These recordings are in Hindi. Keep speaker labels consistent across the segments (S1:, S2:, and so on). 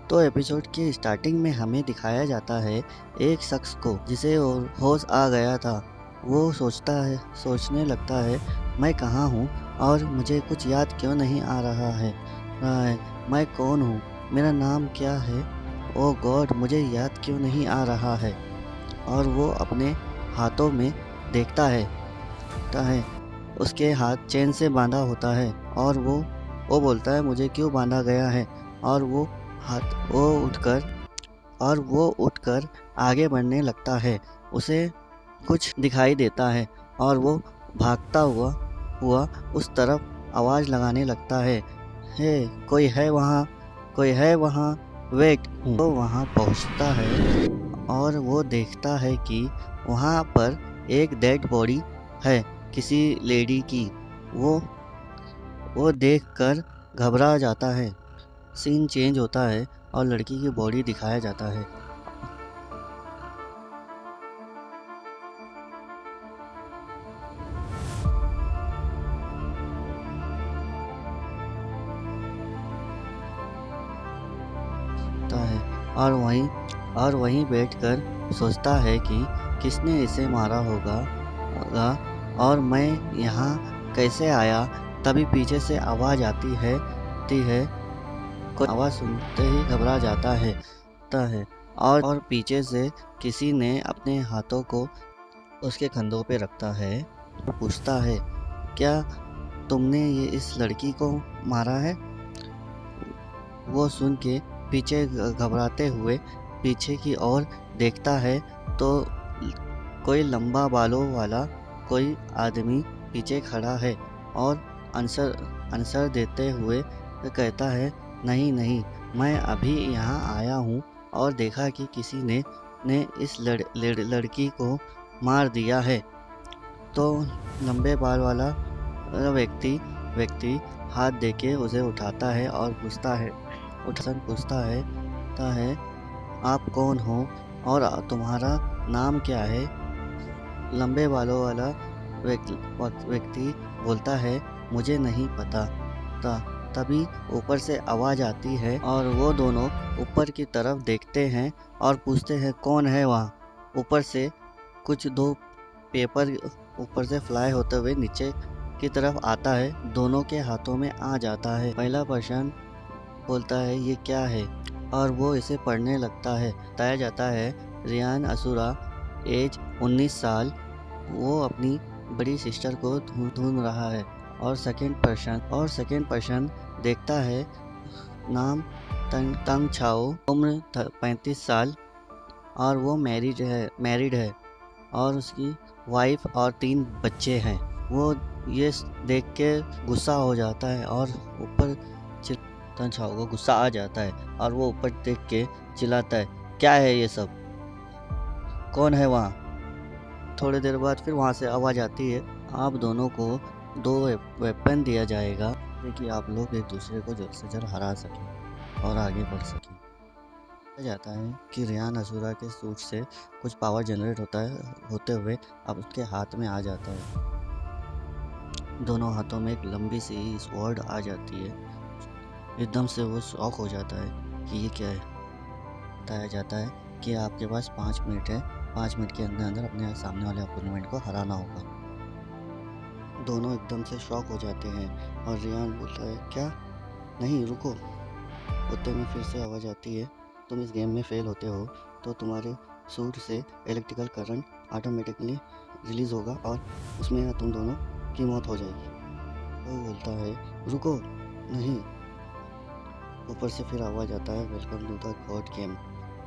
S1: तो एपिसोड की स्टार्टिंग में हमें दिखाया जाता है एक शख्स को जिसे और होश आ गया था। वो सोचने लगता है, मैं कहाँ हूँ और मुझे कुछ याद क्यों नहीं आ रहा है। मैं कौन हूँ, मेरा नाम क्या है, ओ गॉड मुझे याद क्यों नहीं आ रहा है। और वो अपने हाथों में देखता है उसके हाथ चेन से बांधा होता है और वो बोलता है मुझे क्यों बांधा गया है। और वो उठकर आगे बढ़ने लगता है। उसे कुछ दिखाई देता है और वो भागता हुआ उस तरफ आवाज़ लगाने लगता है, हे कोई है वहाँ, वेट। वो वहाँ पहुँचता है और वो देखता है कि वहाँ पर एक डेड बॉडी है किसी लेडी की। वो देखकर घबरा जाता है। सीन चेंज होता है और लड़की की बॉडी दिखाया जाता है। होता है और वहीं बैठकर सोचता है कि किसने इसे मारा होगा और मैं यहाँ कैसे आया। तभी पीछे से आवाज़ आती है। कोई आवाज़ सुनते ही घबरा जाता है और पीछे से किसी ने अपने हाथों को उसके कंधों पे रखता है और पूछता है, क्या तुमने इस लड़की को मारा है। वो सुन के पीछे घबराते हुए पीछे की ओर देखता है तो कोई लंबा बालों वाला कोई आदमी पीछे खड़ा है और आंसर देते हुए कहता है, नहीं मैं अभी यहाँ आया हूँ और देखा कि किसी ने इस लड़की को मार दिया है। तो लंबे बाल वाला व्यक्ति हाथ देके उसे उठाता है और पूछता है आप कौन हो और तुम्हारा नाम क्या है। लंबे बालों वाला व्यक्ति बोलता है, मुझे नहीं पता। तभी ऊपर से आवाज़ आती है और वो दोनों ऊपर की तरफ देखते हैं और पूछते हैं कौन है वहाँ। ऊपर से कुछ दो पेपर ऊपर से फ्लाई होते हुए नीचे की तरफ आता है, दोनों के हाथों में आ जाता है। पहला पर्सन बोलता है ये क्या है और वो इसे पढ़ने लगता है। बताया जाता है रियान असुरा, एज 19 साल। वो अपनी बड़ी सिस्टर को ढूंढ रहा है। और सेकंड पर्सन देखता है, नाम तंग छाओ, उम्र 35 साल और वो मैरिड है और उसकी वाइफ और 3 बच्चे हैं। वो ये देख के गुस्सा हो जाता है और ऊपर तंग छाओ को गुस्सा आ जाता है और वो ऊपर देख के चिल्लाता है, क्या है ये सब, कौन है वहाँ। थोड़ी देर बाद फिर वहाँ से आवाज़ आती है, आप दोनों को 2 वेपन दिया जाएगा ताकि आप लोग एक दूसरे को जल्द से जल्द हरा सकें और आगे बढ़ सकें। कहा जाता है कि रियान असुरा के सूट से कुछ पावर जनरेट होते हुए अब उसके हाथ में आ जाता है। दोनों हाथों में एक लंबी सी स्वॉर्ड आ जाती है। एकदम से वो शॉक हो जाता है कि ये क्या है। बताया जाता है कि आपके पास 5 मिनट है, 5 मिनट के अंदर अपने सामने वाले अपोनेंट को हराना होगा। दोनों एकदम से शॉक हो जाते हैं और रियान बोलता है, क्या, नहीं रुको। उतने में फिर से आवाज़ आती है, तुम इस गेम में फेल होते हो तो तुम्हारे सूट से इलेक्ट्रिकल करंट ऑटोमेटिकली रिलीज़ होगा और उसमें तुम दोनों की मौत हो जाएगी। वो बोलता है, रुको, नहीं। ऊपर से फिर आवाज़ आता है, welcome to the god game.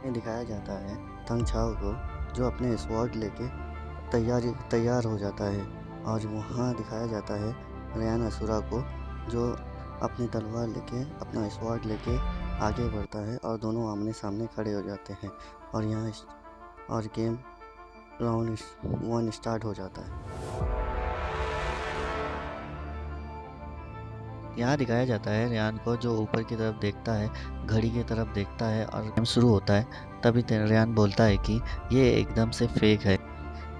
S1: में दिखाया जाता है तंग छाओ को जो अपने स्वॉर्ड लेके तैयार हो जाता है और वहाँ दिखाया जाता है रियान असुरा को जो अपनी तलवार लेके अपना स्वॉर्ड लेके आगे बढ़ता है और दोनों आमने सामने खड़े हो जाते हैं और गेम राउंड 1 स्टार्ट हो जाता है। यहाँ दिखाया जाता है रियान को जो ऊपर की तरफ देखता है, घड़ी की तरफ देखता है और गेम शुरू होता है। तभी रियान बोलता है कि ये एकदम से फेक है,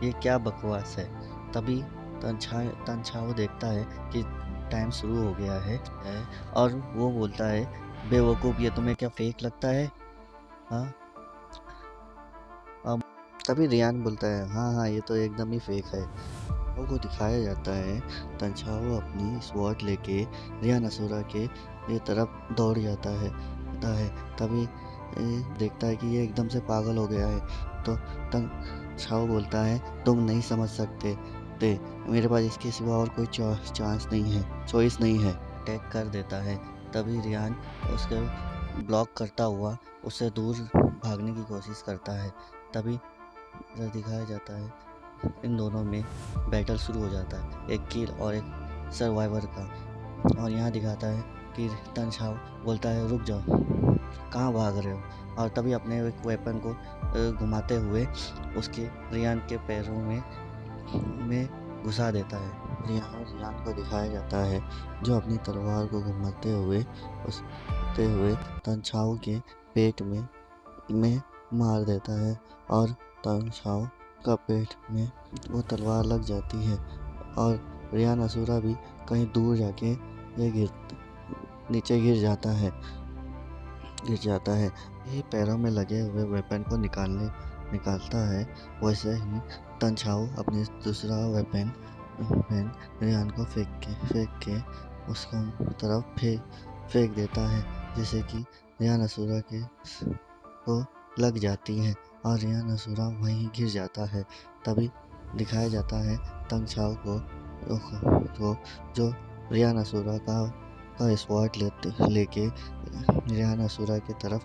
S1: ये क्या बकवास है। तभी तनछाओ देखता है कि टाइम शुरू हो गया है और वो बोलता है बेवकूफ़, ये तुम्हें क्या फेक लगता है? हाँ। अब तभी रियान बोलता है, हाँ हाँ, ये तो एकदम ही फेक है। तंचाओ को दिखाया जाता है, तंचाओ अपनी स्वॉर्ड लेके रियान असुरा के ये तरफ दौड़ जाता है। तभी देखता है कि ये एकदम से पागल हो गया है। तो तंचाओ बोलता है, तुम नहीं समझ सकते ते मेरे पास इसके सिवा और कोई चांस नहीं है, चॉइस नहीं है। अटैक कर देता है। तभी रियान उसके ब्लॉक करता हुआ उससे दूर भागने की कोशिश करता है। तभी इधर दिखाया जाता है, इन दोनों में बैटल शुरू हो जाता है, एक किल और एक सर्वाइवर का। और यहाँ दिखाता है कि तनछाव बोलता है, रुक जाओ, कहाँ भाग रहे हो? और तभी अपने एक वेपन को घुमाते हुए उसके रियान के पैरों में घुसा देता है। यहाँ रियान को दिखाया जाता है, जो अपनी तलवार को घुमाते हुए तनछाव के पेट में मार देता है। और तनछाव का पेट में वो तलवार लग जाती है और रियान असुरा भी कहीं दूर जाके नीचे गिर जाता है। ये पैरों में लगे हुए वेपन को निकालता है। वैसे ही तनछाव अपने दूसरा वेपन रियान को फेंक के उसको तरफ फेंक देता है, जिससे कि रियान असुरा के को लग जाती है और रियान असुरा वहीं गिर जाता है। तभी दिखाया जाता है तंगछाव को जो रियान असुरा का स्वॉर्ड लेके रियान असुरा की तरफ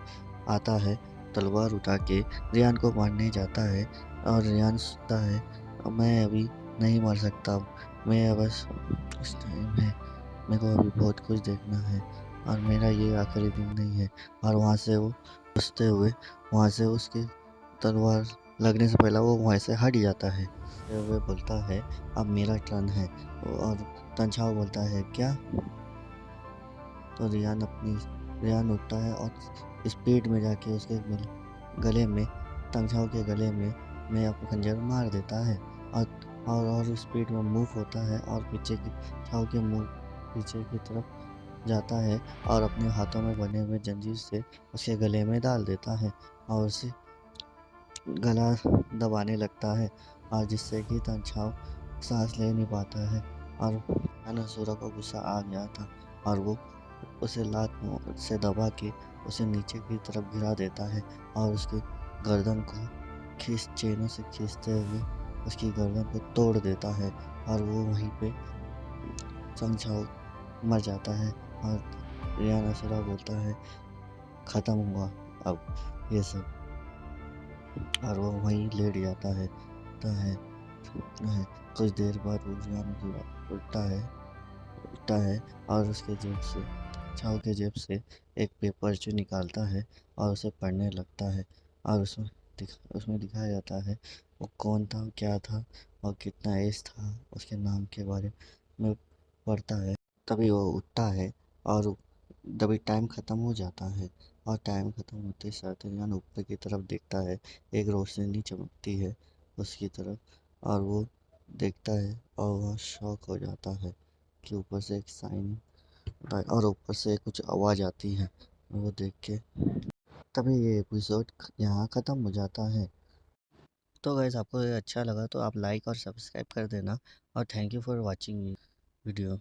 S1: आता है, तलवार उठा के रियान को मारने जाता है। और रियान सोचता है, मैं अभी नहीं मर सकता, मैं बस इस टाइम है, मेरे को अभी बहुत कुछ देखना है और मेरा ये आखिरी दिन नहीं है। और वहाँ से वो हंसते हुए वहाँ से उसकी तलवार लगने से पहले वो वहाँ से हट जाता है। फिर वो बोलता है, अब मेरा टर्न है। और तंछाव बोलता है, क्या? तो रियान उठता है और स्पीड में जाके उसके गले में तंछाव के गले में अपना खंजर मार देता है। और स्पीड में मूव होता है और पीछे की तरफ जाता है और अपने हाथों में बने हुए जंजीर से उसके गले में डाल देता है और उसे गला दबाने लगता है, और जिससे कि तनछाव सांस ले नहीं पाता है। और अनसुरा को गुस्सा आ गया था और वो उसे लात से दबा के उसे नीचे की तरफ गिरा देता है और उसके गर्दन को चेनों से खींचते हुए उसकी गर्दन को तोड़ देता है और वो वहीं पे तनछाव मर जाता है। और रियान असुरा बोलता है, खत्म हुआ अब ये सब। और वो वहीं लेट जाता है। कुछ देर बाद वो रियान उठता है और उसके जेब से छाव के जेब से एक पेपर जो निकालता है और उसे पढ़ने लगता है। और उसमें दिखाया जाता है वो कौन था, क्या था और कितना एज था, उसके नाम के बारे में पढ़ता है। तभी वो उठता है और तभी टाइम ख़त्म हो जाता है। और टाइम ख़त्म होते साथ रियान ऊपर की तरफ देखता है, एक रोशनी चमकती है उसकी तरफ और वो देखता है और वह शॉक हो जाता है कि ऊपर से एक साइन और ऊपर से कुछ आवाज़ आती है। वो देख के तभी ये एपिसोड यहाँ ख़त्म हो जाता है। तो गाइस, आपको ये अच्छा लगा तो आप लाइक और सब्सक्राइब कर देना और thank you for watching video.